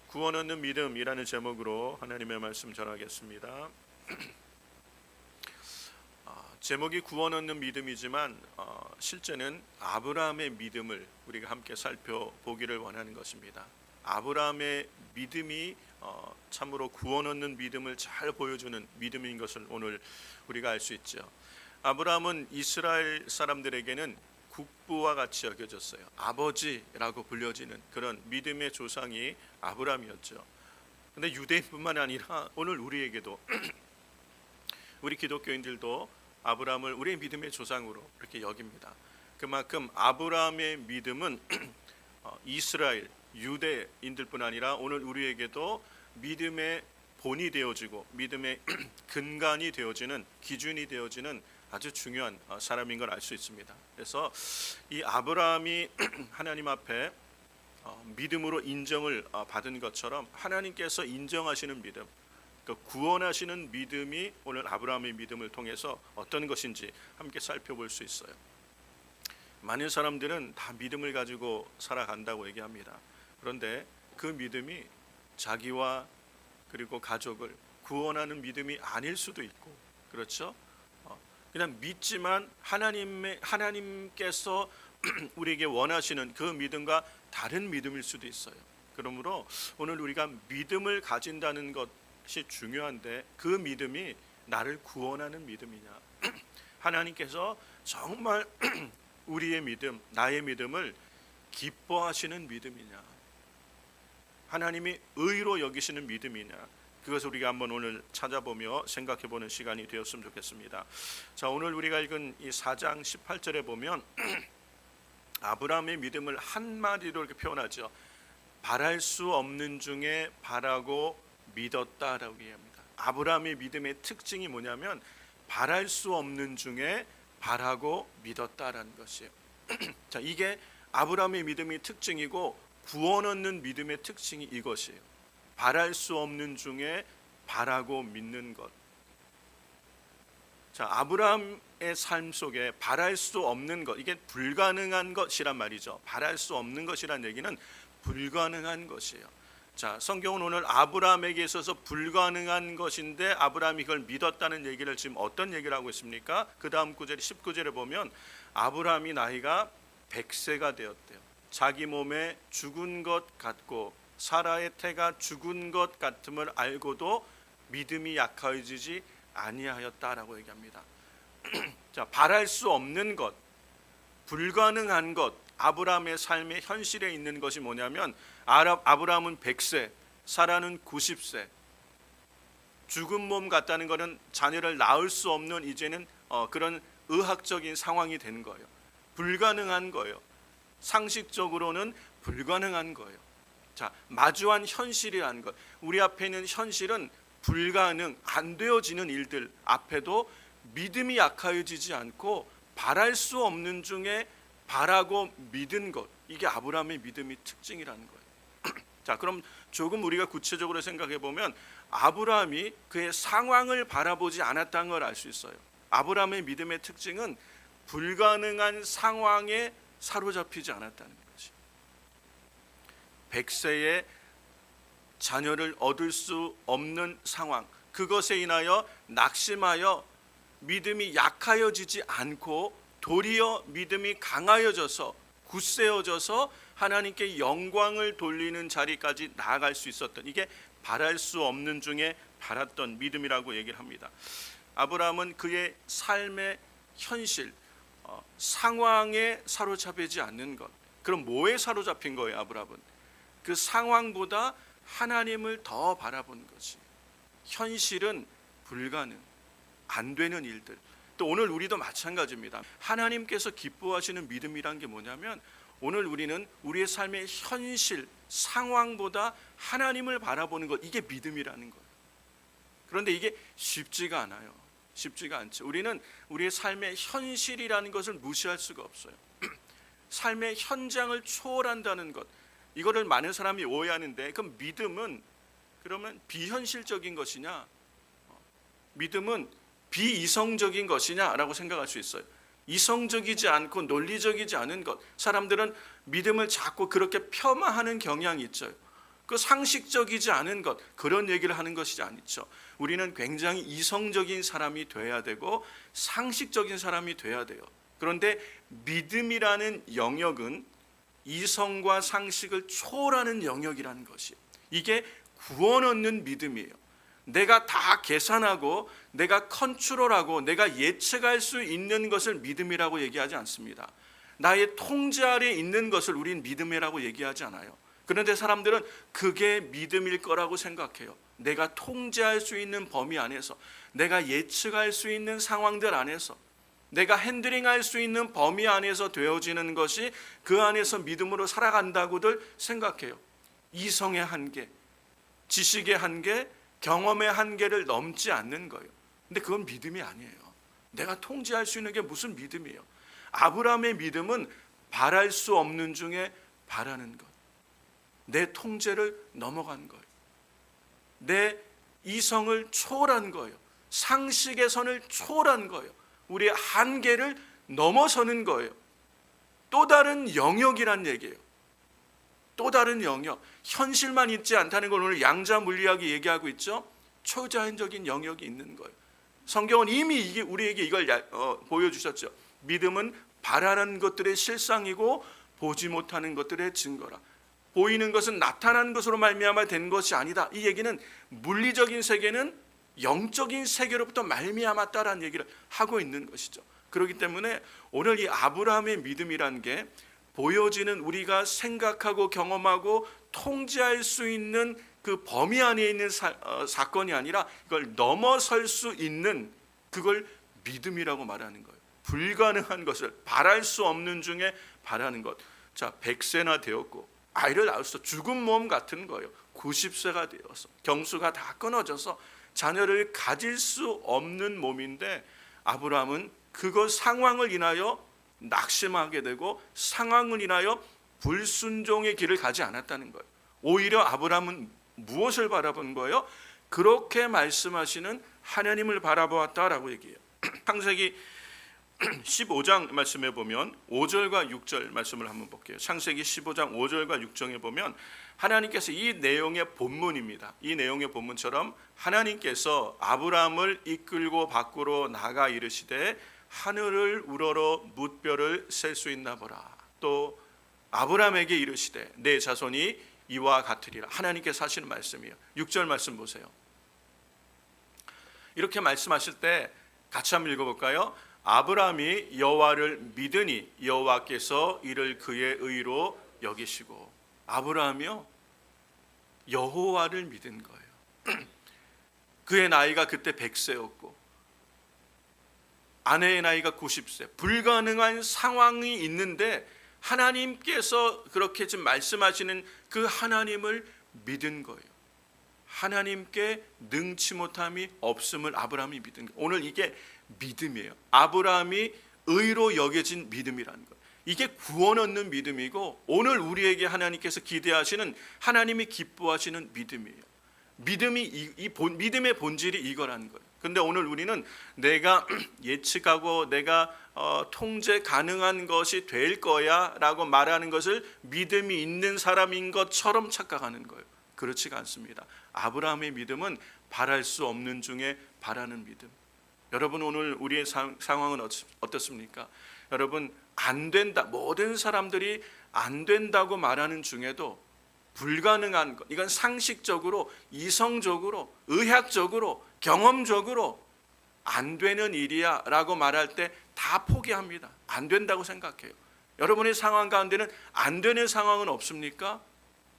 구원 얻는 믿음이라는 제목으로 하나님의 말씀 전하겠습니다. 제목이 구원 얻는 믿음이지만 실제는 아브라함의 믿음을 우리가 함께 살펴보기를 원하는 것입니다. 아브라함의 믿음이 참으로 구원 얻는 믿음을 잘 보여주는 믿음인 것을 오늘 우리가 알 수 있죠. 아브라함은 이스라엘 사람들에게는 국부와 같이 여겨졌어요. 아버지라고 불려지는 그런 믿음의 조상이 아브라함이었죠. 그런데 유대인뿐만 아니라 오늘 우리에게도 우리 기독교인들도 아브라함을 우리의 믿음의 조상으로 이렇게 여깁니다. 그만큼 아브라함의 믿음은 이스라엘 유대인들뿐 아니라 오늘 우리에게도 믿음의 본이 되어지고 믿음의 근간이 되어지는 기준이 되어지는 아주 중요한 사람인 걸 알 수 있습니다. 그래서 이 아브라함이 하나님 앞에 믿음으로 인정을 받은 것처럼 하나님께서 인정하시는 믿음, 구원하시는 믿음이 오늘 아브라함의 믿음을 통해서 어떤 것인지 함께 살펴볼 수 있어요. 많은 사람들은 다 믿음을 가지고 살아간다고 얘기합니다. 그런데 그 믿음이 자기와 그리고 가족을 구원하는 믿음이 아닐 수도 있고, 그렇죠? 그냥 믿지만 하나님께서 우리에게 원하시는 그 믿음과 다른 믿음일 수도 있어요. 그러므로 오늘 우리가 믿음을 가진다는 것이 중요한데 그 믿음이 나를 구원하는 믿음이냐, 하나님께서 정말 우리의 믿음, 나의 믿음을 기뻐하시는 믿음이냐, 하나님이 의로 여기시는 믿음이냐, 그것을 우리가 한번 오늘 찾아보며 생각해보는 시간이 되었으면 좋겠습니다. 자, 오늘 우리가 읽은 이 4장 18절에 보면 아브라함의 믿음을 한마디로 이렇게 표현하죠. 바랄 수 없는 중에 바라고 믿었다라고 얘기합니다. 아브라함의 믿음의 특징이 뭐냐면 바랄 수 없는 중에 바라고 믿었다라는 것이에요. 자, 이게 아브라함의 믿음의 특징이고 구원 얻는 믿음의 특징이 이것이에요. 바랄 수 없는 중에 바라고 믿는 것. 자, 아브라함의 삶 속에 바랄 수 없는 것, 이게 불가능한 것이란 말이죠. 바랄 수 없는 것이란 얘기는 불가능한 것이에요. 자, 성경은 오늘 아브라함에게 있어서 불가능한 것인데 아브라함이 그걸 믿었다는 얘기를 지금 어떤 얘기를 하고 있습니까? 그 다음 구절 19절에 보면 아브라함이 나이가 100세가 되었대요. 자기 몸에 죽은 것 같고 사라의 태가 죽은 것 같음을 알고도 믿음이 약해지지 아니하였다라고 얘기합니다. 자, 바랄 수 없는 것, 불가능한 것, 아브라함의 삶의 현실에 있는 것이 뭐냐면 아브라함은 100세, 사라는 90세. 죽은 몸 같다는 것은 자녀를 낳을 수 없는 이제는 그런 의학적인 상황이 된 거예요. 불가능한 거예요. 상식적으로는 불가능한 거예요. 자, 마주한 현실이라는 것, 우리 앞에 있는 현실은 불가능, 안 되어지는 일들 앞에도 믿음이 약해지지 않고 바랄 수 없는 중에 바라고 믿은 것, 이게 아브라함의 믿음의 특징이라는 거예요. 자, 그럼 조금 우리가 구체적으로 생각해 보면 아브라함이 그의 상황을 바라보지 않았다는 걸 알 수 있어요. 아브라함의 믿음의 특징은 불가능한 상황에 사로잡히지 않았다는 거예요. 100세에 자녀를 얻을 수 없는 상황, 그것에 인하여 낙심하여 믿음이 약하여지지 않고 도리어 믿음이 강하여져서 굳세어져서 하나님께 영광을 돌리는 자리까지 나아갈 수 있었던, 이게 바랄 수 없는 중에 바랐던 믿음이라고 얘기를 합니다. 아브라함은 그의 삶의 현실, 상황에 사로잡히지 않는 것. 그럼 뭐에 사로잡힌 거예요? 아브라함은 그 상황보다 하나님을 더 바라보는 것이. 현실은 불가능, 안 되는 일들. 또 오늘 우리도 마찬가지입니다. 하나님께서 기뻐하시는 믿음이란 게 뭐냐면 오늘 우리는 우리의 삶의 현실, 상황보다 하나님을 바라보는 것, 이게 믿음이라는 거예요. 그런데 이게 쉽지가 않아요. 쉽지가 않죠. 우리는 우리의 삶의 현실이라는 것을 무시할 수가 없어요. 삶의 현장을 초월한다는 것, 이거를 많은 사람이 오해하는데, 그럼 믿음은 그러면 비현실적인 것이냐, 믿음은 비이성적인 것이냐라고 생각할 수 있어요. 이성적이지 않고 논리적이지 않은 것, 사람들은 믿음을 자꾸 그렇게 폄하하는 경향이 있죠. 그 상식적이지 않은 것, 그런 얘기를 하는 것이지 않죠. 우리는 굉장히 이성적인 사람이 돼야 되고 상식적인 사람이 돼야 돼요. 그런데 믿음이라는 영역은 이성과 상식을 초월하는 영역이라는 것이, 이게 구원 얻는 믿음이에요. 내가 다 계산하고 내가 컨트롤하고 내가 예측할 수 있는 것을 믿음이라고 얘기하지 않습니다. 나의 통제 아래에 있는 것을 우린 믿음이라고 얘기하지 않아요. 그런데 사람들은 그게 믿음일 거라고 생각해요. 내가 통제할 수 있는 범위 안에서, 내가 예측할 수 있는 상황들 안에서, 내가 핸들링할 수 있는 범위 안에서 되어지는 것이 그 안에서 믿음으로 살아간다고들 생각해요. 이성의 한계, 지식의 한계, 경험의 한계를 넘지 않는 거예요. 근데 그건 믿음이 아니에요. 내가 통제할 수 있는 게 무슨 믿음이에요? 아브라함의 믿음은 바랄 수 없는 중에 바라는 것, 내 통제를 넘어간 거예요. 내 이성을 초월한 거예요. 상식의 선을 초월한 거예요. 우리의 한계를 넘어서는 거예요. 또 다른 영역이란 얘기예요. 또 다른 영역, 현실만 있지 않다는 걸 오늘 양자 물리학이 얘기하고 있죠. 초자연적인 영역이 있는 거예요. 성경은 이미 우리에게 이걸 보여주셨죠. 믿음은 바라는 것들의 실상이고 보지 못하는 것들의 증거라. 보이는 것은 나타난 것으로 말미암아 된 것이 아니다. 이 얘기는 물리적인 세계는 영적인 세계로부터 말미암았다라는 얘기를 하고 있는 것이죠. 그렇기 때문에 오늘 이 아브라함의 믿음이란 게 보여지는, 우리가 생각하고 경험하고 통제할 수 있는 그 범위 안에 있는 사건이 아니라 이걸 넘어설 수 있는, 그걸 믿음이라고 말하는 거예요. 불가능한 것을, 바랄 수 없는 중에 바라는 것. 자, 100세나 되었고 아이를 낳았어. 죽은 몸 같은 거예요. 90세가 되어서 경수가 다 끊어져서 자녀를 가질 수 없는 몸인데, 아브라함은 그것 상황을 인하여 낙심하게 되고 상황을 인하여 불순종의 길을 가지 않았다는 거예요. 오히려 아브라함은 무엇을 바라본 거예요? 그렇게 말씀하시는 하나님을 바라보았다라고 얘기해요. 창세기 15장 말씀에 보면 5절과 6절 말씀을 한번 볼게요. 창세기 15장 5절과 6절에 보면 하나님께서, 이 내용의 본문입니다. 이 내용의 본문처럼 하나님께서 아브라함을 이끌고 밖으로 나가 이르시되 하늘을 우러러 뭇별을 셀 수 있나 보라. 또 아브라함에게 이르시되 내 자손이 이와 같으리라. 하나님께서 하시는 말씀이에요. 6절 말씀 보세요. 이렇게 말씀하실 때 같이 한번 읽어볼까요? 아브라함이 여호와를 믿으니 여호와께서 이를 그의 의로 여기시고. 아브라함이요, 여호와를 믿은 거예요. 그의 나이가 그때 100세였고 아내의 나이가 90세, 불가능한 상황이 있는데 하나님께서 그렇게 지금 말씀하시는 그 하나님을 믿은 거예요. 하나님께 능치 못함이 없음을 아브라함이 믿은 거예요. 오늘 이게 믿음이에요. 아브라함이 의로 여겨진 믿음이라는 거예요. 이게 구원 얻는 믿음이고, 오늘 우리에게 하나님께서 기대하시는, 하나님이 기뻐하시는 믿음이에요. 믿음의 본질이 이거라는 거예요. 근데 오늘 우리는 내가 예측하고 내가 통제 가능한 것이 될 거야 라고 말하는 것을 믿음이 있는 사람인 것처럼 착각하는 거예요. 그렇지가 않습니다. 아브라함의 믿음은 바랄 수 없는 중에 바라는 믿음. 여러분, 오늘 우리의 상황은 어떻습니까? 여러분, 안 된다, 모든 사람들이 안 된다고 말하는 중에도 불가능한 것, 이건 상식적으로, 이성적으로, 의학적으로, 경험적으로 안 되는 일이야 라고 말할 때 다 포기합니다. 안 된다고 생각해요. 여러분의 상황 가운데는 안 되는 상황은 없습니까?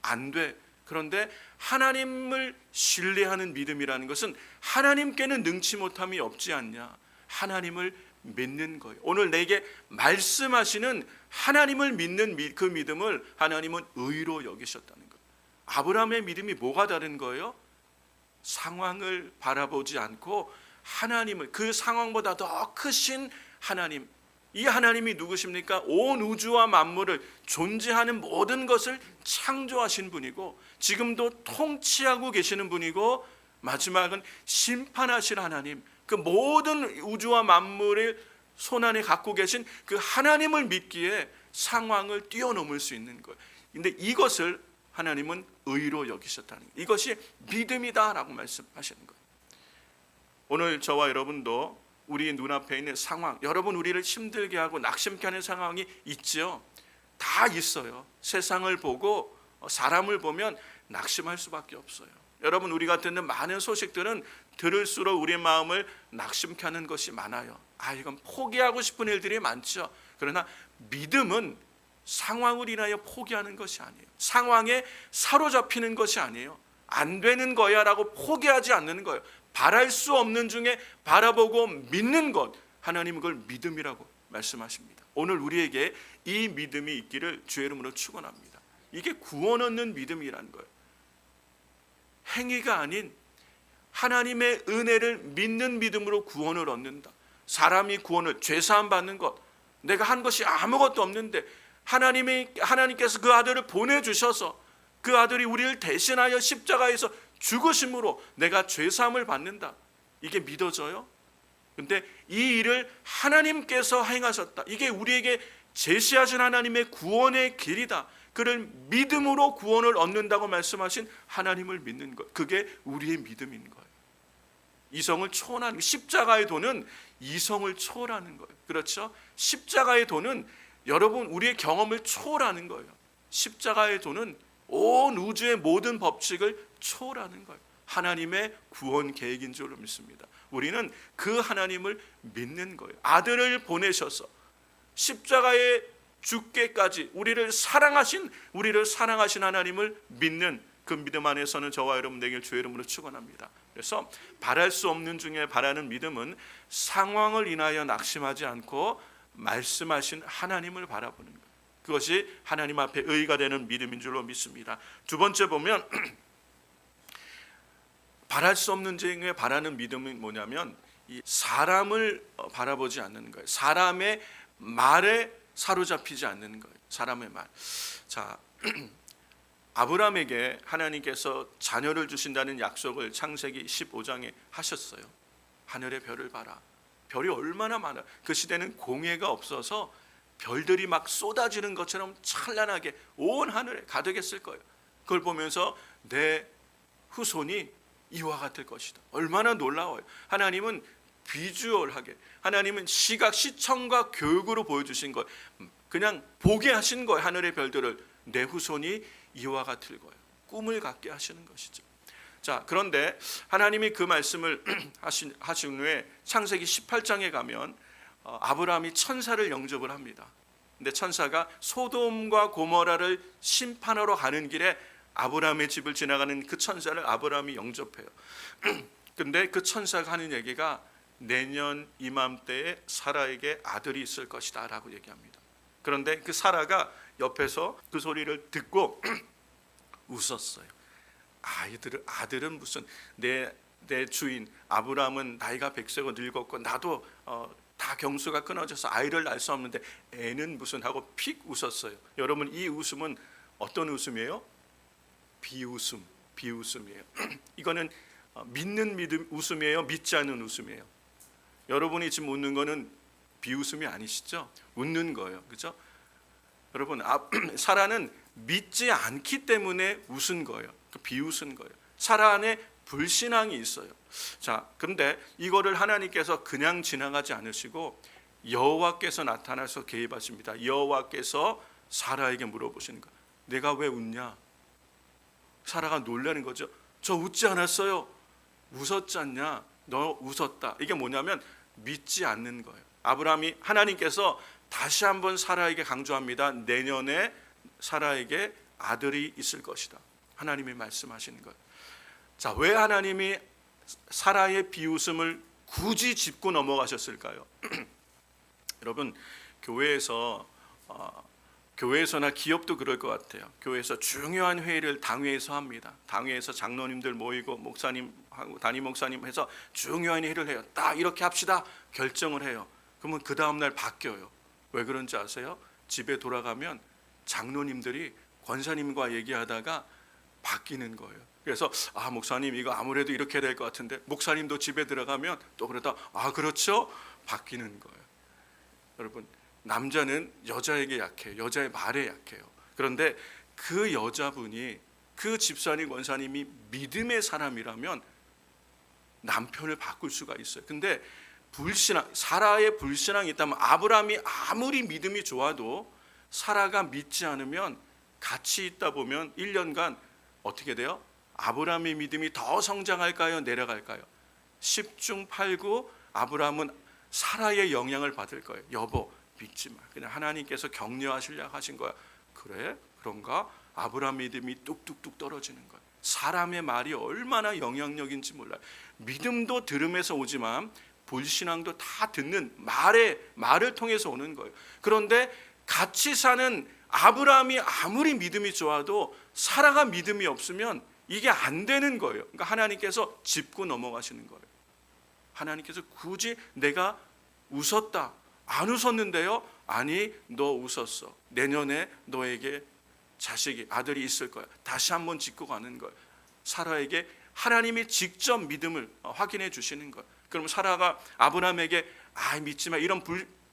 안 돼. 그런데 하나님을 신뢰하는 믿음이라는 것은 하나님께는 능치 못함이 없지 않냐, 하나님을 믿는 거예요. 오늘 내게 말씀하시는 하나님을 믿는 그 믿음을 하나님은 의로 여기셨다는 거예요. 아브라함의 믿음이 뭐가 다른 거예요? 상황을 바라보지 않고 하나님을, 그 상황보다 더 크신 하나님, 이 하나님이 누구십니까? 온 우주와 만물을, 존재하는 모든 것을 창조하신 분이고 지금도 통치하고 계시는 분이고, 마지막은 심판하실 하나님, 그 모든 우주와 만물을 손안에 갖고 계신 그 하나님을 믿기에 상황을 뛰어넘을 수 있는 거예요. 근데 이것을 하나님은 의로 여기셨다는 것. 이것이 믿음이다라고 말씀하시는 거예요. 오늘 저와 여러분도 우리 눈앞에 있는 상황, 여러분 우리를 힘들게 하고 낙심케 하는 상황이 있죠. 다 있어요. 세상을 보고 사람을 보면 낙심할 수밖에 없어요. 여러분 우리가 듣는 많은 소식들은 들을수록 우리의 마음을 낙심케 하는 것이 많아요. 이건 포기하고 싶은 일들이 많죠. 그러나 믿음은 상황을 인하여 포기하는 것이 아니에요. 상황에 사로잡히는 것이 아니에요. 안 되는 거야 라고 포기하지 않는 거예요. 바랄 수 없는 중에 바라보고 믿는 것, 하나님은 그걸 믿음이라고 말씀하십니다. 오늘 우리에게 이 믿음이 있기를 주의 이름으로 축원합니다. 이게 구원 얻는 믿음이라는 거예요. 행위가 아닌 하나님의 은혜를 믿는 믿음으로 구원을 얻는다. 사람이 구원을 죄사함 받는 것, 내가 한 것이 아무것도 없는데 하나님께서 그 아들을 보내주셔서 그 아들이 우리를 대신하여 십자가에서 죽으심으로 내가 죄사함을 받는다. 이게 믿어져요? 근데 이 일을 하나님께서 행하셨다. 이게 우리에게 제시하신 하나님의 구원의 길이다. 그를 믿음으로 구원을 얻는다고 말씀하신 하나님을 믿는 것, 그게 우리의 믿음인 거예요. 이성을 초월하는, 십자가의 도는 이성을 초월하는 거예요. 그렇죠? 십자가의 도는 여러분 우리의 경험을 초월하는 거예요. 십자가의 도는 온 우주의 모든 법칙을 초월하는 거예요. 하나님의 구원 계획인 줄로 믿습니다. 우리는 그 하나님을 믿는 거예요. 아들을 보내셔서 십자가에 죽게까지 우리를 사랑하신 하나님을 믿는 그 믿음 안에서는 저와 여러분 되길 주의 이름으로 축원합니다. 그래서 바랄 수 없는 중에 바라는 믿음은 상황을 인하여 낙심하지 않고 말씀하신 하나님을 바라보는 것. 그것이 하나님 앞에 의가 되는 믿음인 줄로 믿습니다. 두 번째 보면 바랄 수 없는 중에 바라는 믿음은 뭐냐면 이 사람을 바라보지 않는 거예요. 사람의 말에 사로잡히지 않는 거예요. 사람의 말. 자, 아브라함에게 하나님께서 자녀를 주신다는 약속을 창세기 15장에 하셨어요. 하늘의 별을 봐라. 별이 얼마나 많아. 그 시대는 공해가 없어서 별들이 막 쏟아지는 것처럼 찬란하게 온 하늘에 가득했을 거예요. 그걸 보면서 내 후손이 이와 같을 것이다. 얼마나 놀라워요. 하나님은 비주얼하게, 하나님은 시청과 교육으로 보여주신 것, 그냥 보게 하신 거예요. 하늘의 별들을. 내 후손이 이와 같을 거예요. 꿈을 갖게 하시는 것이죠. 자, 그런데 하나님이 그 말씀을 하신 후에 창세기 18장에 가면 아브라함이 천사를 영접을 합니다. 근데 천사가 소돔과 고모라를 심판하러 가는 길에 아브라함의 집을 지나가는 그 천사를 아브라함이 영접해요. 근데 그 천사가 하는 얘기가 내년 이맘때에 사라에게 아들이 있을 것이다 라고 얘기합니다. 그런데 그 사라가 옆에서 그 소리를 듣고 웃었어요. 아들은 무슨, 내 주인 아브라함은 나이가 100세고 늙었고 나도 다 경수가 끊어져서 아이를 낳을 수 없는데 애는 무슨 하고 픽 웃었어요. 여러분 이 웃음은 어떤 웃음이에요? 비웃음이에요. 이거는 믿는 믿음 웃음이에요? 믿지 않는 웃음이에요? 여러분이 지금 웃는 거는 비웃음이 아니시죠? 웃는 거예요. 그렇죠? 여러분 사라는 믿지 않기 때문에 웃은 거예요. 비웃은 거예요. 사라 안에 불신앙이 있어요. 자, 그런데 이거를 하나님께서 그냥 지나가지 않으시고 여호와께서 나타나서 개입하십니다. 여호와께서 사라에게 물어보시는 거예요. 내가 왜 웃냐? 사라가 놀라는 거죠. 저 웃지 않았어요. 웃었지 않냐? 너 웃었다. 이게 뭐냐면 믿지 않는 거예요. 아브라함이, 하나님께서 다시 한번 사라에게 강조합니다. 내년에 사라에게 아들이 있을 것이다. 하나님이 말씀하시는 거예요. 자, 왜 하나님이 사라의 비웃음을 굳이 짚고 넘어가셨을까요? 여러분 교회에서나 기업도 그럴 것 같아요. 교회에서 중요한 회의를 당회에서 합니다. 당회에서 장로님들 모이고 목사님하고 담임 목사님 해서 중요한 회의를 해요. 딱 이렇게 합시다 결정을 해요. 그러면 그 다음날 바뀌어요. 왜 그런지 아세요? 집에 돌아가면 장로님들이 권사님과 얘기하다가 바뀌는 거예요. 그래서 목사님 이거 아무래도 이렇게 될 것 같은데, 목사님도 집에 들어가면 또 그러다 그렇죠? 바뀌는 거예요. 여러분 남자는 여자에게 약해요. 여자의 말에 약해요. 그런데 그 여자분이 그 집사님 권사님이 믿음의 사람이라면 남편을 바꿀 수가 있어요. 근데 불신앙, 사라의 불신앙이 있다면 아브라함이 아무리 믿음이 좋아도 사라가 믿지 않으면 같이 있다 보면 1년간 어떻게 돼요? 아브라함의 믿음이 더 성장할까요? 내려갈까요? 10중 8구 아브라함은 사라의 영향을 받을 거예요. 여보 믿지 마. 그냥 하나님께서 격려하시려고 하신 거야. 그래? 그런가? 아브라함 믿음이 뚝뚝뚝 떨어지는 거예요. 사람의 말이 얼마나 영향력인지 몰라요. 믿음도 들음에서 오지만 불신앙도 다 듣는 말을 통해서 오는 거예요. 그런데 같이 사는 아브라함이 아무리 믿음이 좋아도 사라가 믿음이 없으면 이게 안 되는 거예요. 그러니까 하나님께서 짚고 넘어가시는 거예요. 하나님께서 굳이 내가 웃었다. 안 웃었는데요? 아니, 너 웃었어. 내년에 너에게 아들이 있을 거야. 다시 한번 짚고 가는 거예요. 사라에게 하나님이 직접 믿음을 확인해 주시는 거예요. 그럼 사라가 아브라함에게 믿지 마 이런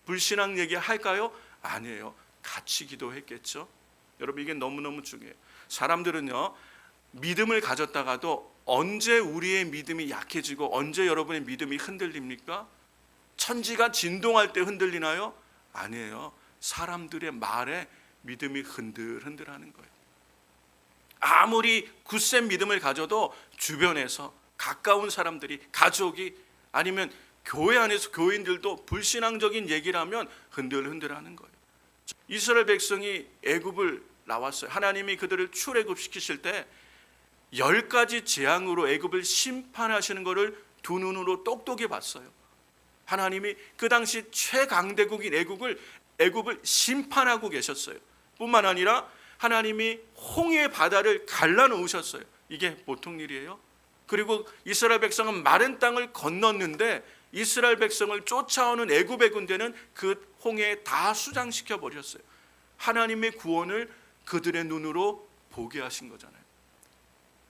불신앙 얘기 할까요? 아니에요. 같이 기도했겠죠. 여러분 이게 너무너무 중요해요. 사람들은요 믿음을 가졌다가도 언제 우리의 믿음이 약해지고 언제 여러분의 믿음이 흔들립니까? 천지가 진동할 때 흔들리나요? 아니에요. 사람들의 말에 믿음이 흔들흔들하는 거예요. 아무리 굳센 믿음을 가져도 주변에서 가까운 사람들이 가족이 아니면 교회 안에서 교인들도 불신앙적인 얘기를 하면 흔들흔들하는 거예요. 이스라엘 백성이 애굽을 나왔어요. 하나님이 그들을 출애굽시키실 때 10가지 재앙으로 애굽을 심판하시는 것을 두 눈으로 똑똑히 봤어요. 하나님이 그 당시 최강대국인 애굽을 심판하고 계셨어요. 뿐만 아니라 하나님이 홍해 바다를 갈라놓으셨어요. 이게 보통 일이에요? 그리고 이스라엘 백성은 마른 땅을 건넜는데 이스라엘 백성을 쫓아오는 애굽의 군대는 그 홍해에 다 수장시켜 버렸어요. 하나님의 구원을 그들의 눈으로 보게 하신 거잖아요.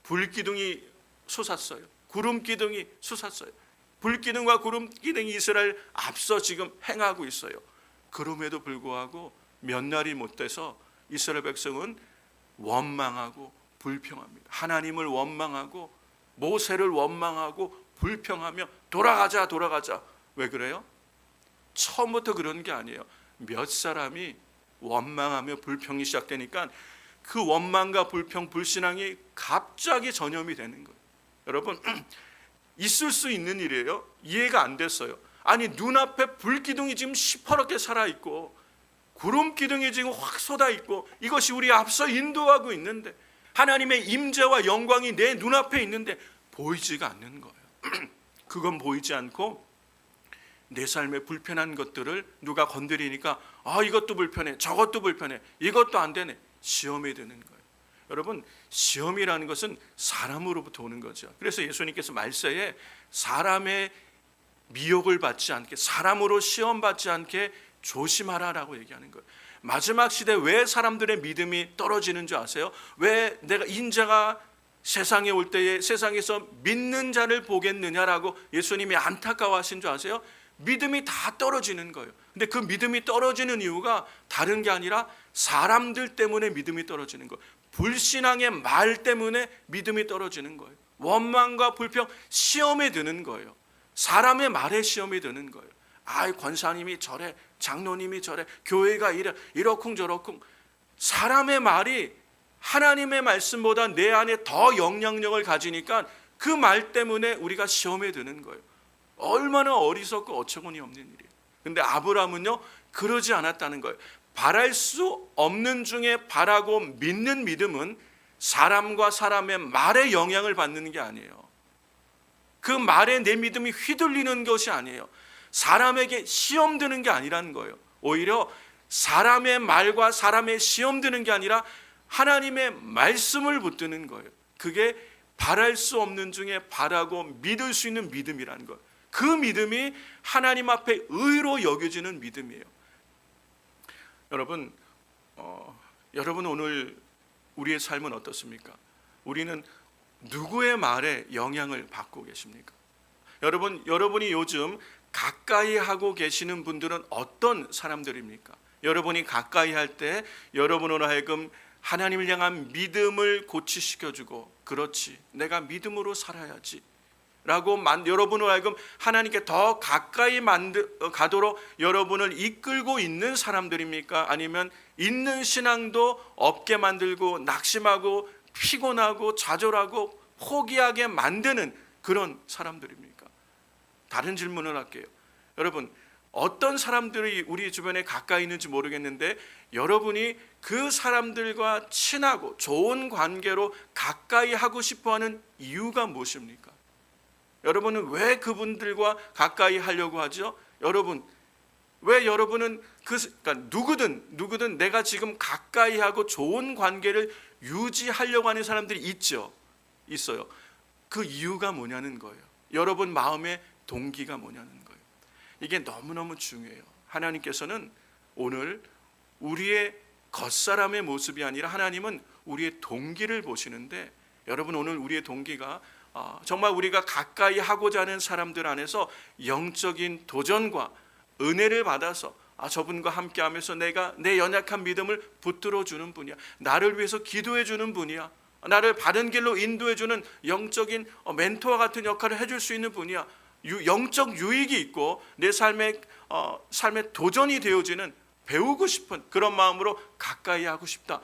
불기둥이 솟았어요. 구름기둥이 솟았어요. 불기둥과 구름기둥이 이스라엘 앞서 지금 행하고 있어요. 그럼에도 불구하고 몇 날이 못 돼서 이스라엘 백성은 원망하고 불평합니다. 하나님을 원망하고 모세를 원망하고 불평하며 돌아가자. 왜 그래요? 처음부터 그런 게 아니에요. 몇 사람이 원망하며 불평이 시작되니까 그 원망과 불평, 불신앙이 갑자기 전염이 되는 거예요. 여러분 있을 수 있는 일이에요. 이해가 안 됐어요. 아니 눈앞에 불기둥이 지금 시퍼렇게 살아있고 구름기둥이 지금 확 쏟아있고 이것이 우리 앞서 인도하고 있는데 하나님의 임재와 영광이 내 눈앞에 있는데 보이지가 않는 거예요. 그건 보이지 않고 내 삶에 불편한 것들을 누가 건드리니까 이것도 불편해, 저것도 불편해, 이것도 안 되네. 시험에 드는 거예요. 여러분 시험이라는 것은 사람으로부터 오는 거죠. 그래서 예수님께서 말세에 사람의 미혹을 받지 않게, 사람으로 시험 받지 않게 조심하라라고 얘기하는 거예요. 마지막 시대 왜 사람들의 믿음이 떨어지는 줄 아세요? 왜 내가 인자가 세상에 올 때에 세상에서 믿는 자를 보겠느냐라고 예수님이 안타까워하신 줄 아세요? 믿음이 다 떨어지는 거예요. 근데 그 믿음이 떨어지는 이유가 다른 게 아니라 사람들 때문에 믿음이 떨어지는 거예요. 불신앙의 말 때문에 믿음이 떨어지는 거예요. 원망과 불평, 시험에 드는 거예요. 사람의 말에 시험이 드는 거예요. 권사님이 저래, 장로님이 저래, 교회가 이래, 이러쿵저러쿵. 사람의 말이 하나님의 말씀보다 내 안에 더 영향력을 가지니까 그 말 때문에 우리가 시험에 드는 거예요. 얼마나 어리석고 어처구니 없는 일이에요. 근데 아브라함은요 그러지 않았다는 거예요. 바랄 수 없는 중에 바라고 믿는 믿음은 사람과 사람의 말에 영향을 받는 게 아니에요. 그 말에 내 믿음이 휘둘리는 것이 아니에요. 사람에게 시험 드는 게 아니라는 거예요. 오히려 사람의 말과 사람의 시험 드는 게 아니라 하나님의 말씀을 붙드는 거예요. 그게 바랄 수 없는 중에 바라고 믿을 수 있는 믿음이라는 거예요. 그 믿음이 하나님 앞에 의로 여겨지는 믿음이에요. 여러분, 여러분 오늘 우리의 삶은 어떻습니까? 우리는 누구의 말에 영향을 받고 계십니까? 여러분이 요즘 가까이 하고 계시는 분들은 어떤 사람들입니까? 여러분이 가까이 할 때 여러분으로 하여금 하나님을 향한 믿음을 고취시켜주고, 그렇지, 내가 믿음으로 살아야지 라고 여러분을 하여금 하나님께 더 가까이 가도록 여러분을 이끌고 있는 사람들입니까? 아니면 있는 신앙도 없게 만들고 낙심하고 피곤하고 좌절하고 포기하게 만드는 그런 사람들입니까? 다른 질문을 할게요. 여러분, 어떤 사람들이 우리 주변에 가까이 있는지 모르겠는데 여러분이 그 사람들과 친하고 좋은 관계로 가까이 하고 싶어하는 이유가 무엇입니까? 여러분은 왜 그분들과 가까이 하려고 하죠? 왜 여러분은 그러니까 누구든 내가 지금 가까이 하고 좋은 관계를 유지하려고 하는 사람들이 있어요. 그 이유가 뭐냐는 거예요. 여러분 마음의 동기가 뭐냐는 거예요. 이게 너무너무 중요해요. 하나님께서는 오늘 우리의 겉사람의 모습이 아니라 하나님은 우리의 동기를 보시는데, 여러분 오늘 우리의 동기가 정말 우리가 가까이 하고자 하는 사람들 안에서 영적인 도전과 은혜를 받아서 저분과 함께하면서 내가 내 연약한 믿음을 붙들어 주는 분이야, 나를 위해서 기도해 주는 분이야, 나를 바른 길로 인도해 주는 영적인 멘토와 같은 역할을 해줄 수 있는 분이야, 영적 유익이 있고 내 삶의 도전이 되어지는, 배우고 싶은 그런 마음으로 가까이 하고 싶다,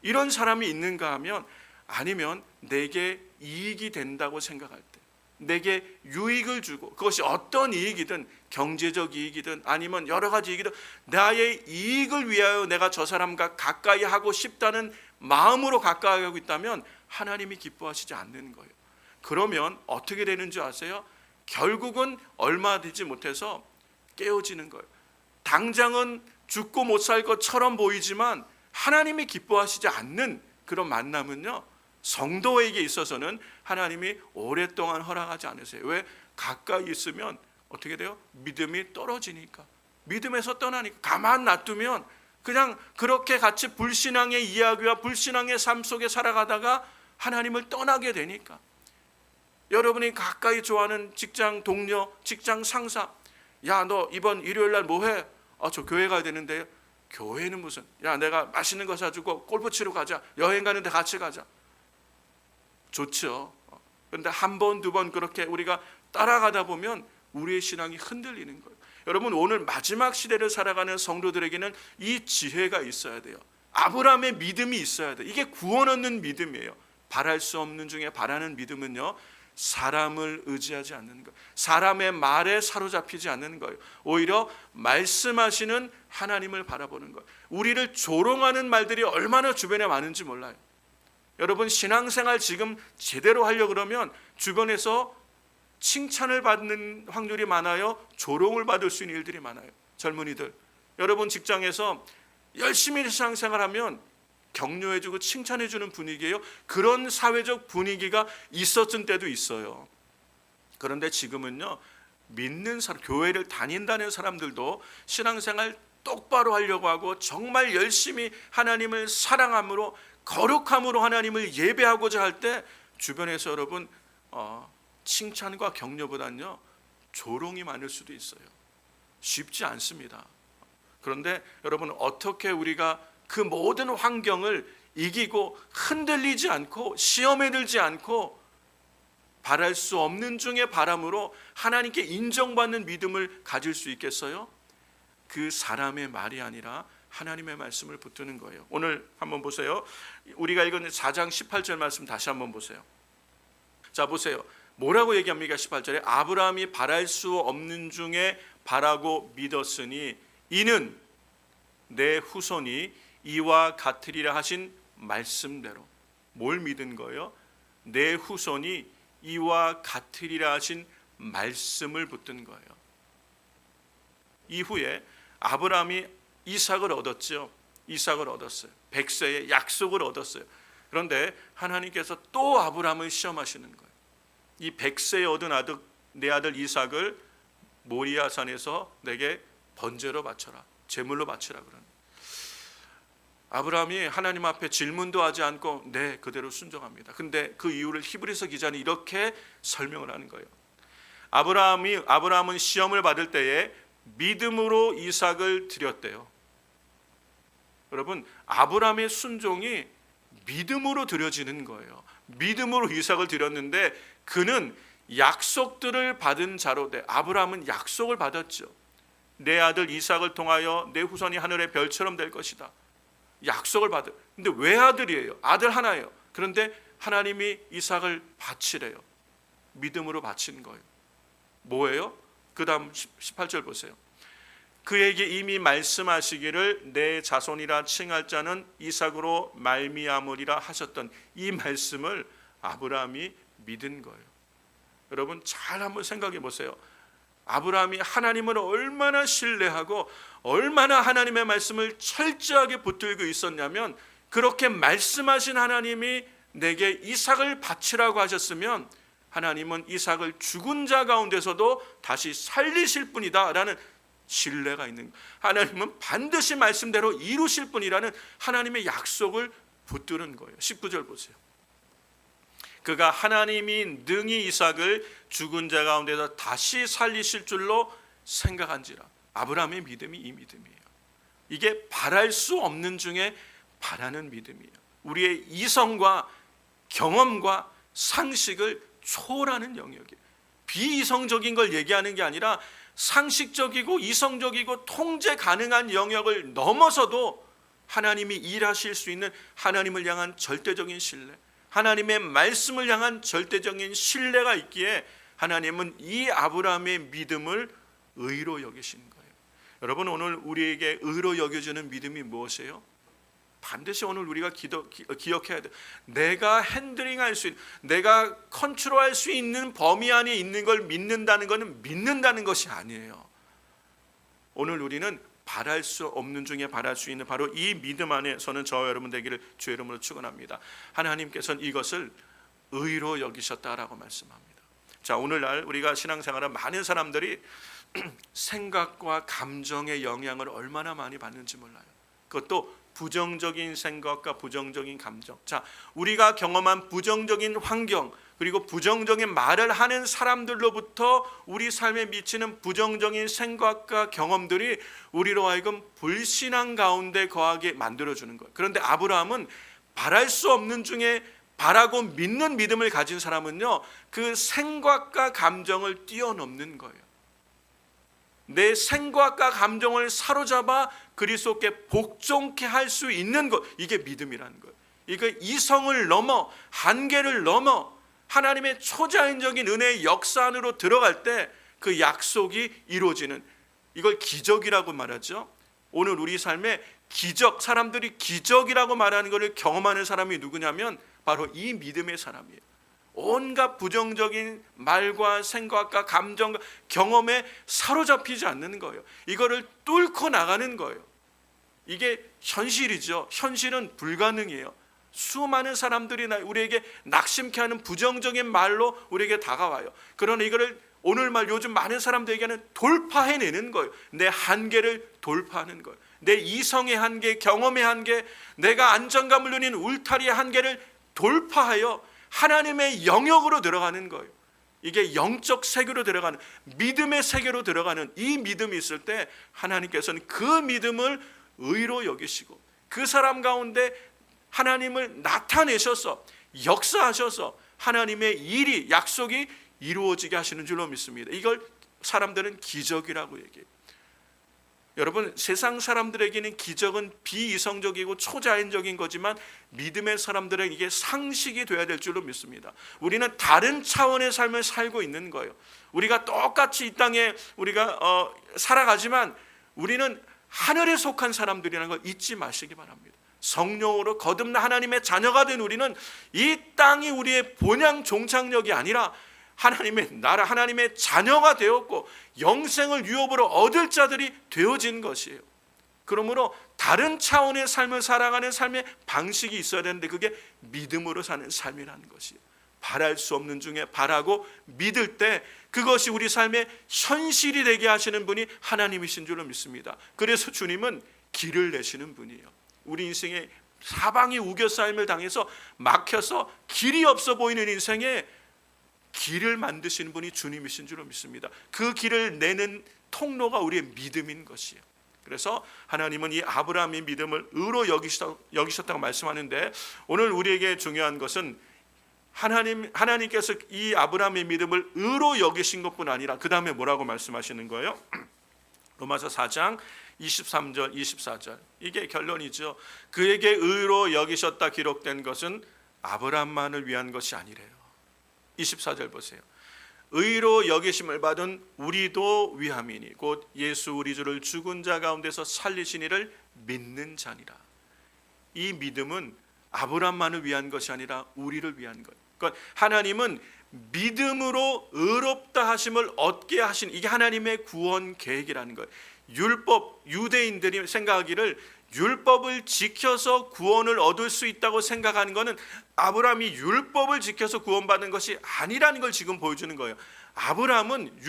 이런 사람이 있는가 하면, 아니면 내게 이익이 된다고 생각할 때, 내게 유익을 주고, 그것이 어떤 이익이든 경제적 이익이든 아니면 여러 가지 이익이든 나의 이익을 위하여 내가 저 사람과 가까이 하고 싶다는 마음으로 가까이 하고 있다면 하나님이 기뻐하시지 않는 거예요. 그러면 어떻게 되는지 아세요? 결국은 얼마 되지 못해서 깨어지는 거예요. 당장은 죽고 못 살 것처럼 보이지만 하나님이 기뻐하시지 않는 그런 만남은요, 성도에게 있어서는 하나님이 오랫동안 허락하지 않으세요. 왜? 가까이 있으면 어떻게 돼요? 믿음이 떨어지니까, 믿음에서 떠나니까. 가만 놔두면 그냥 그렇게 같이 불신앙의 이야기와 불신앙의 삶 속에 살아가다가 하나님을 떠나게 되니까. 여러분이 가까이 좋아하는 직장 동료, 직장 상사, 야, 너 이번 일요일 날 뭐 해? 저 교회 가야 되는데. 교회는 무슨, 야, 내가 맛있는 거 사주고 골프 치러 가자, 여행 가는데 같이 가자. 좋죠. 그런데 한 번, 두 번 그렇게 우리가 따라가다 보면 우리의 신앙이 흔들리는 거예요. 여러분, 오늘 마지막 시대를 살아가는 성도들에게는 이 지혜가 있어야 돼요. 아브라함의 믿음이 있어야 돼요. 이게 구원 얻는 믿음이에요. 바랄 수 없는 중에 바라는 믿음은요, 사람을 의지하지 않는 거예요. 사람의 말에 사로잡히지 않는 거예요. 오히려 말씀하시는 하나님을 바라보는 거예요. 우리를 조롱하는 말들이 얼마나 주변에 많은지 몰라요. 여러분, 신앙생활 지금 제대로 하려고 그러면 주변에서 칭찬을 받는 확률이 많아요? 조롱을 받을 수 있는 일들이 많아요? 젊은이들, 여러분 직장에서 열심히 신앙생활하면 격려해주고 칭찬해주는 분위기예요. 그런 사회적 분위기가 있었던 때도 있어요. 그런데 지금은요, 믿는 사람, 교회를 다닌다는 사람들도 신앙생활 똑바로 하려고 하고 정말 열심히 하나님을 사랑함으로, 거룩함으로 하나님을 예배하고자 할 때 주변에서 여러분 칭찬과 격려보다는요, 조롱이 많을 수도 있어요. 쉽지 않습니다. 그런데 여러분, 어떻게 우리가 그 모든 환경을 이기고 흔들리지 않고 시험에 들지 않고 바랄 수 없는 중에 바람으로 하나님께 인정받는 믿음을 가질 수 있겠어요? 그 사람의 말이 아니라 하나님의 말씀을 붙드는 거예요. 오늘 한번 보세요. 우리가 읽은 4장 18절 말씀 다시 한번 보세요. 자, 보세요. 뭐라고 얘기합니까? 18절에 아브라함이 바랄 수 없는 중에 바라고 믿었으니 이는 내 후손이 이와 같으리라 하신 말씀대로. 뭘 믿은 거예요? 내 후손이 이와 같으리라 하신 말씀을 붙든 거예요. 이후에 아브라함이 이삭을 얻었죠. 이삭을 얻었어요. 100세의 약속을 얻었어요. 그런데 하나님께서 또 아브라함을 시험하시는 거예요. 이 100세에 얻은 내 아들 이삭을 모리아산에서 내게 번제로 바쳐라, 제물로 바치라 그러는. 아브라함이 하나님 앞에 질문도 하지 않고 네, 그대로 순종합니다. 근데 그 이유를 히브리서 기자는 이렇게 설명을 하는 거예요. 아브라함은 시험을 받을 때에 믿음으로 이삭을 드렸대요. 여러분, 아브라함의 순종이 믿음으로 드려지는 거예요. 믿음으로 이삭을 드렸는데 그는 약속들을 받은 자로 돼. 아브라함은 약속을 받았죠. 내 아들 이삭을 통하여 내 후손이 하늘의 별처럼 될 것이다. 약속을 받은. 근데 왜 아들이에요? 아들 하나예요. 그런데 하나님이 이삭을 바치래요. 믿음으로 바친 거예요. 뭐예요? 그 다음 18절 보세요. 그에게 이미 말씀하시기를 내 자손이라 칭할 자는 이삭으로 말미암으리라 하셨던 이 말씀을 아브라함이 믿은 거예요. 여러분 잘 한번 생각해 보세요. 아브라함이 하나님을 얼마나 신뢰하고 얼마나 하나님의 말씀을 철저하게 붙들고 있었냐면, 그렇게 말씀하신 하나님이 내게 이삭을 바치라고 하셨으면 하나님은 이삭을 죽은 자 가운데서도 다시 살리실 분이다 라는 신뢰가 있는, 하나님은 반드시 말씀대로 이루실 분이라는 하나님의 약속을 붙드는 거예요. 19절 보세요. 그가 하나님이 능히 이삭을 죽은 자 가운데서 다시 살리실 줄로 생각한지라. 아브라함의 믿음이 이 믿음이에요. 이게 바랄 수 없는 중에 바라는 믿음이에요. 우리의 이성과 경험과 상식을 초월하는 영역이에요. 비이성적인 걸 얘기하는 게 아니라 상식적이고 이성적이고 통제 가능한 영역을 넘어서도 하나님이 일하실 수 있는 하나님을 향한 절대적인 신뢰, 하나님의 말씀을 향한 절대적인 신뢰가 있기에 하나님은 이 아브라함의 믿음을 의로 여기신 거예요. 여러분, 오늘 우리에게 의로 여겨지는 믿음이 무엇이에요? 반드시 오늘 우리가 기억해야 돼요. 내가 핸들링할 수 있는, 내가 컨트롤할 수 있는 범위 안에 있는 걸 믿는다는 것은 믿는다는 것이 아니에요. 오늘 우리는 바랄 수 없는 중에 바랄 수 있는 바로 이 믿음 안에서는 저와 여러분 되기를 주의 이름으로 축원합니다. 하나님께서는 이것을 의로 여기셨다라고 말씀합니다. 자, 오늘날 우리가 신앙생활은 많은 사람들이 생각과 감정의 영향을 얼마나 많이 받는지 몰라요. 그것도 부정적인 생각과 부정적인 감정. 자, 우리가 경험한 부정적인 환경 그리고 부정적인 말을 하는 사람들로부터 우리 삶에 미치는 부정적인 생각과 경험들이 우리로 하여금 불신앙 가운데 거하게 만들어주는 거예요. 그런데 아브라함은 바랄 수 없는 중에 바라고 믿는 믿음을 가진 사람은요, 그 생각과 감정을 뛰어넘는 거예요. 내 생각과 감정을 사로잡아 그리스도께 복종케 할 수 있는 것, 이게 믿음이라는 거예요. 이게 이성을 넘어 한계를 넘어 하나님의 초자연적인 은혜의 역사 안으로 들어갈 때 그 약속이 이루어지는, 이걸 기적이라고 말하죠. 오늘 우리 삶에 기적, 사람들이 기적이라고 말하는 것을 경험하는 사람이 누구냐면 바로 이 믿음의 사람이에요. 온갖 부정적인 말과 생각과 감정과 경험에 사로잡히지 않는 거예요. 이거를 뚫고 나가는 거예요. 이게 현실이죠. 현실은 불가능해요. 수많은 사람들이 우리에게 낙심케 하는 부정적인 말로 우리에게 다가와요. 그러나 이거를 오늘날 요즘 많은 사람들에게는 돌파해내는 거예요. 내 한계를 돌파하는 거예요. 내 이성의 한계, 경험의 한계, 내가 안정감을 누리는 울타리의 한계를 돌파하여 하나님의 영역으로 들어가는 거예요. 이게 영적 세계로 들어가는, 믿음의 세계로 들어가는 이 믿음이 있을 때 하나님께서는 그 믿음을 의로 여기시고 그 사람 가운데 하나님을 나타내셔서 역사하셔서 하나님의 일이, 약속이 이루어지게 하시는 줄로 믿습니다. 이걸 사람들은 기적이라고 얘기해요. 여러분, 세상 사람들에게는 기적은 비이성적이고 초자연적인 거지만 믿음의 사람들에게 이게 상식이 돼야 될 줄로 믿습니다. 우리는 다른 차원의 삶을 살고 있는 거예요. 우리가 똑같이 이 땅에 우리가 살아가지만 우리는 하늘에 속한 사람들이라는 걸 잊지 마시기 바랍니다. 성령으로 거듭나 하나님의 자녀가 된 우리는 이 땅이 우리의 본향 종착역이 아니라 하나님의 나라, 하나님의 자녀가 되었고 영생을 유업으로 얻을 자들이 되어진 것이에요. 그러므로 다른 차원의 삶을 살아가는 삶의 방식이 있어야 되는데 그게 믿음으로 사는 삶이라는 것이에요. 바랄 수 없는 중에 바라고 믿을 때 그것이 우리 삶의 현실이 되게 하시는 분이 하나님이신 줄로 믿습니다. 그래서 주님은 길을 내시는 분이에요. 우리 인생에 사방이 우겨싸임을 당해서 막혀서 길이 없어 보이는 인생에 길을 만드시는 분이 주님이신 줄로 믿습니다. 그 길을 내는 통로가 우리의 믿음인 것이에요. 그래서 하나님은 이 아브라함의 믿음을 의로 여기셨다고 말씀하는데, 오늘 우리에게 중요한 것은 하나님께서 이 아브라함의 믿음을 의로 여기신 것뿐 아니라 그 다음에 뭐라고 말씀하시는 거예요? 로마서 4장 23절 24절, 이게 결론이죠. 그에게 의로 여기셨다 기록된 것은 아브라함만을 위한 것이 아니래요. 24절 보세요. 의로 여기심을 받은 우리도 위함이니 곧 예수 우리 주를 죽은 자 가운데서 살리신 이를 믿는 자니라. 이 믿음은 아브라함만을 위한 것이 아니라 우리를 위한 것. 그러니까 하나님은 믿음으로 의롭다 하심을 얻게 하신, 이게 하나님의 구원 계획이라는 거예요. 율법, 유대인들이 생각하기를 율법을 지켜서 구원을 얻을 수 있다고 생각하는 것은 아브라함이 율법을 지켜서 구원받는 것이 아니라는 걸 지금 보여주는 거예요. 아브라함은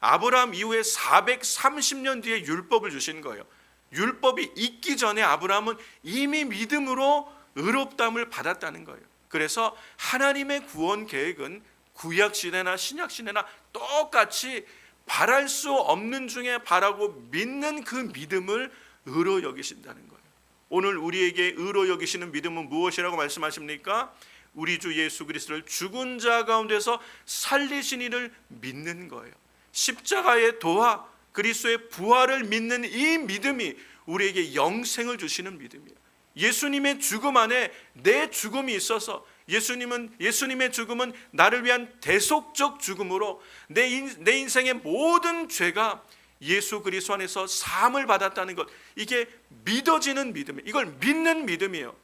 아브라함 이후에 430년 뒤에 율법을 주신 거예요. 율법이 있기 전에 아브라함은 이미 믿음으로 의롭다함을 받았다는 거예요. 그래서 하나님의 구원 계획은 구약 시대나 신약 시대나 똑같이 바랄 수 없는 중에 바라고 믿는 그 믿음을 의로 여기신다는 거예요. 오늘 우리에게 의로 여기시는 믿음은 무엇이라고 말씀하십니까? 우리 주 예수 그리스도를 죽은 자 가운데서 살리신 이를 믿는 거예요. 십자가의 도와 그리스도의 부활을 믿는 이 믿음이 우리에게 영생을 주시는 믿음이에요. 예수님의 죽음 안에 내 죽음이 있어서 예수님의 죽음은 나를 위한 대속적 죽음으로 내 인생의 모든 죄가 예수 그리스도 안에서 사함을 받았다는 것, 이게 믿어지는 믿음이에요. 이걸 믿는 믿음이에요.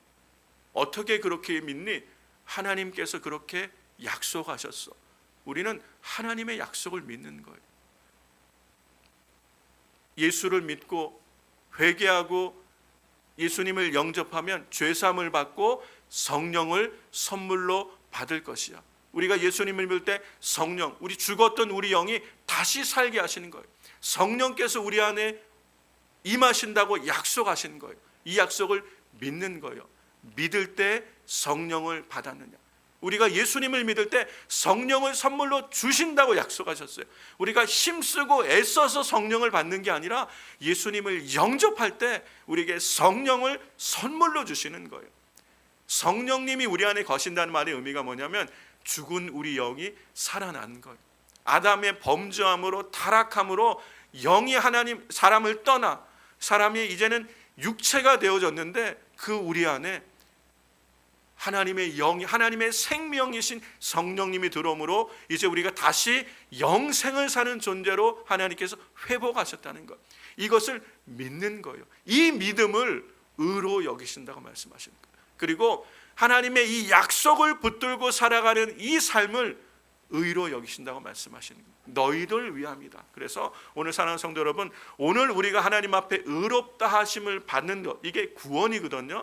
어떻게 그렇게 믿니? 하나님께서 그렇게 약속하셨어. 우리는 하나님의 약속을 믿는 거예요. 예수를 믿고 회개하고 예수님을 영접하면 죄사함을 받고 성령을 선물로 받을 것이야. 우리가 예수님을 믿을 때 성령, 우리 죽었던 우리 영이 다시 살게 하시는 거예요. 성령께서 우리 안에 임하신다고 약속하시는 거예요. 이 약속을 믿는 거예요. 믿을 때 성령을 받았느냐? 우리가 예수님을 믿을 때 성령을 선물로 주신다고 약속하셨어요. 우리가 힘쓰고 애써서 성령을 받는 게 아니라 예수님을 영접할 때 우리에게 성령을 선물로 주시는 거예요. 성령님이 우리 안에 거신다는 말의 의미가 뭐냐면 죽은 우리 영이 살아난 거예요. 아담의 범죄함으로 타락함으로 영이 사람을 떠나 사람이 이제는 육체가 되어졌는데 그 우리 안에 하나님의 영이, 하나님의 생명이신 성령님이 들어오므로 이제 우리가 다시 영생을 사는 존재로 하나님께서 회복하셨다는 것, 이것을 믿는 거예요. 이 믿음을 의로 여기신다고 말씀하시는 거예요. 그리고 하나님의 이 약속을 붙들고 살아가는 이 삶을 의로 여기신다고 말씀하시는 거예요. 너희를 위함이다. 그래서 오늘 사랑하는 성도 여러분, 오늘 우리가 하나님 앞에 의롭다 하심을 받는 것, 이게 구원이거든요.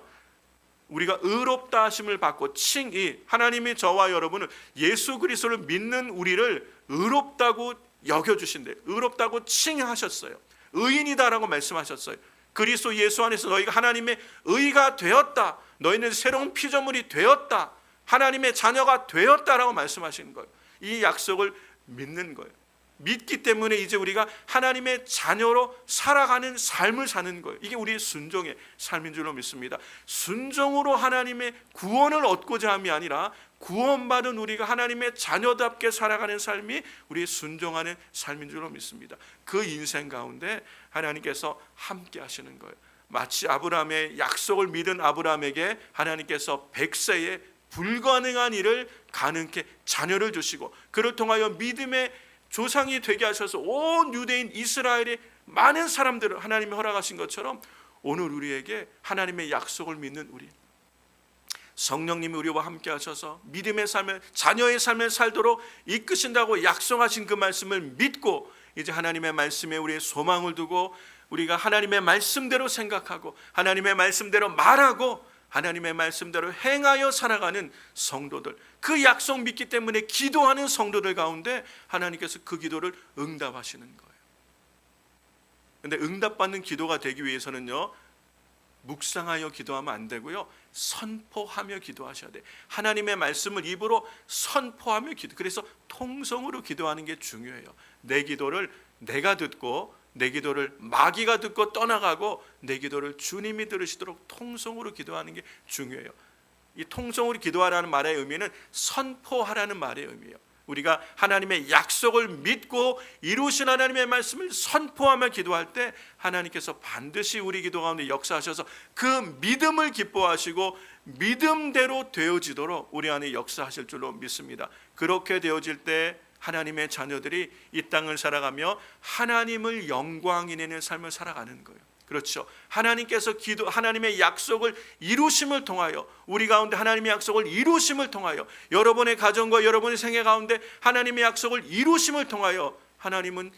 우리가 의롭다 하심을 받고 칭의, 하나님이 저와 여러분을, 예수 그리스도를 믿는 우리를 의롭다고 여겨주신대요. 의롭다고 칭하셨어요. 의인이다라고 말씀하셨어요. 그리스도 예수 안에서 너희가 하나님의 의가 되었다, 너희는 새로운 피조물이 되었다, 하나님의 자녀가 되었다라고 말씀하시는 거예요. 이 약속을 믿는 거예요. 믿기 때문에 이제 우리가 하나님의 자녀로 살아가는 삶을 사는 거예요. 이게 우리의 순종의 삶인 줄로 믿습니다. 순종으로 하나님의 구원을 얻고자 함이 아니라 구원받은 우리가 하나님의 자녀답게 살아가는 삶이 우리의 순종하는 삶인 줄로 믿습니다. 그 인생 가운데 하나님께서 함께 하시는 거예요. 마치 아브라함의 약속을 믿은 아브라함에게 하나님께서 100세에 불가능한 일을 가능케 자녀를 주시고 그를 통하여 믿음의 조상이 되게 하셔서 온 유대인 이스라엘의 많은 사람들을 하나님이 허락하신 것처럼 오늘 우리에게 하나님의 약속을 믿는 우리, 성령님이 우리와 함께 하셔서 믿음의 삶을, 자녀의 삶을 살도록 이끄신다고 약속하신 그 말씀을 믿고 이제 하나님의 말씀에 우리의 소망을 두고 우리가 하나님의 말씀대로 생각하고 하나님의 말씀대로 말하고 하나님의 말씀대로 행하여 살아가는 성도들, 그 약속 믿기 때문에 기도하는 성도들 가운데 하나님께서 그 기도를 응답하시는 거예요. 그런데 응답받는 기도가 되기 위해서는요, 묵상하여 기도하면 안 되고요, 선포하며 기도하셔야 돼요. 하나님의 말씀을 입으로 선포하며 기도, 그래서 통성으로 기도하는 게 중요해요. 내 기도를 내가 듣고 내 기도를 마귀가 듣고 떠나가고 내 기도를 주님이 들으시도록 통성으로 기도하는 게 중요해요. 이 통성으로 기도하라는 말의 의미는 선포하라는 말의 의미예요. 우리가 하나님의 약속을 믿고 이루신 하나님의 말씀을 선포하며 기도할 때 하나님께서 반드시 우리 기도 가운데 역사하셔서 그 믿음을 기뻐하시고 믿음대로 되어지도록 우리 안에 역사하실 줄로 믿습니다. 그렇게 되어질 때 하나님의 자녀들이 이 땅을 살아가며 하나님을 영광이 내는 삶을 살아가는 거예요. 그렇죠. 하나님께서 하나님의 약속을 이루심을 통하여, 우리 가운데 하나님의 약속을 이루심을 통하여, 여러분의 가정과 여러분의 생애 가운데 하나님의 약속을 이루심을 통하여 하나님은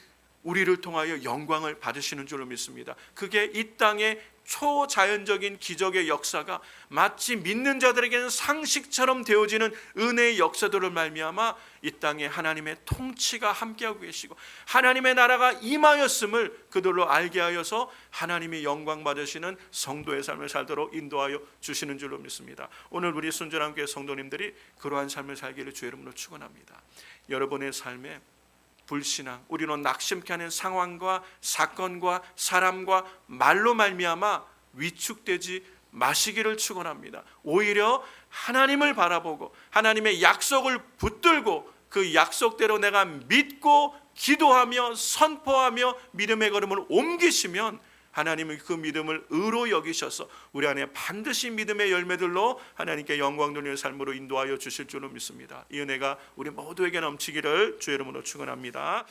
우리를 통하여 영광을 받으시는 줄로 믿습니다. 그게 이 땅의 초자연적인 기적의 역사가 마치 믿는 자들에게는 상식처럼 되어지는 은혜의 역사들을 말미암아 이 땅에 하나님의 통치가 함께하고 계시고 하나님의 나라가 임하였음을 그들로 알게 하여서 하나님이 영광 받으시는 성도의 삶을 살도록 인도하여 주시는 줄로 믿습니다. 오늘 우리 순전한 교회 성도님들이 그러한 삶을 살기를 주의 이름으로 축원합니다. 여러분의 삶에 불신앙, 우리는 낙심케 하는 상황과 사건과 사람과 말로 말미암아 위축되지 마시기를 축원합니다. 오히려 하나님을 바라보고 하나님의 약속을 붙들고 그 약속대로 내가 믿고 기도하며 선포하며 믿음의 걸음을 옮기시면 하나님은 그 믿음을 의로 여기셔서 우리 안에 반드시 믿음의 열매들로 하나님께 영광 돌리는 삶으로 인도하여 주실 줄로 믿습니다. 이 은혜가 우리 모두에게 넘치기를 주의 이름으로 축원합니다.